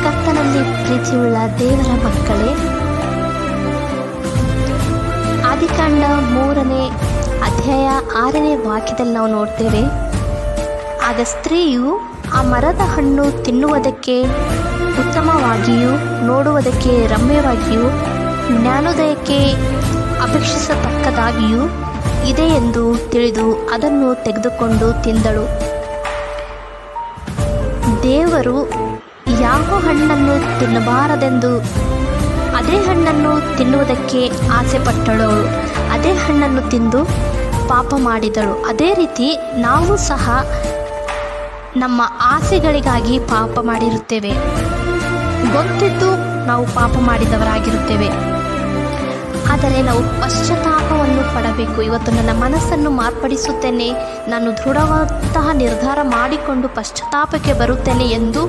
ಕರ್ತನಲ್ಲಿ ಪ್ರೀತಿಯುಳ್ಳ ದೇವರ ಮಕ್ಕಳೇ, ಆದಿಕಾಂಡ 3ನೇ ಅಧ್ಯಾಯ 6ನೇ ವಾಕ್ಯದಲ್ಲಿ ನಾವು ನೋಡ್ತೇವೆ. ಆಗ ಸ್ತ್ರೀಯು ಆ ಮರದ ಹಣ್ಣು ತಿನ್ನುವುದಕ್ಕೆ ಉತ್ತಮವಾಗಿಯೂ ನೋಡುವುದಕ್ಕೆ ರಮ್ಯವಾಗಿಯೂ ಜ್ಞಾನೋದಯಕ್ಕೆ ಅಪೇಕ್ಷಿಸತಕ್ಕದಾಗಿಯೂ ಇದೆ ಎಂದು ತಿಳಿದು ಅದನ್ನು ತೆಗೆದುಕೊಂಡು ತಿಂದಳು. ದೇವರು ಯಾವ ಹಣ್ಣನ್ನು ತಿನ್ನಬಾರದೆಂದು ಅದೇ ಹಣ್ಣನ್ನು ತಿನ್ನುವುದಕ್ಕೆ ಆಸೆಪಟ್ಟಳು. ಅದೇ ಹಣ್ಣನ್ನು ತಿಂದು ಪಾಪ ಮಾಡಿದಳು. ಅದೇ ರೀತಿ ನಾವು ಸಹ ನಮ್ಮ ಆಸೆಗಳಿಗಾಗಿ ಪಾಪ ಮಾಡಿರುತ್ತೇವೆ. ಗೊತ್ತಿದ್ದು ನಾವು ಪಾಪ ಮಾಡಿದವರಾಗಿರುತ್ತೇವೆ. ಆದರೆ ನಾವು ಪಶ್ಚಾತ್ತಾಪವನ್ನು ಪಡಬೇಕು. ಇವತ್ತು ನನ್ನ ಮನಸ್ಸನ್ನು ಮಾರ್ಪಡಿಸುತ್ತೇನೆ, ನಾನು ದೃಢವಾದಂತಹ ನಿರ್ಧಾರ ಮಾಡಿಕೊಂಡು ಪಶ್ಚಾತ್ತಾಪಕ್ಕೆ ಬರುತ್ತೇನೆ ಎಂದು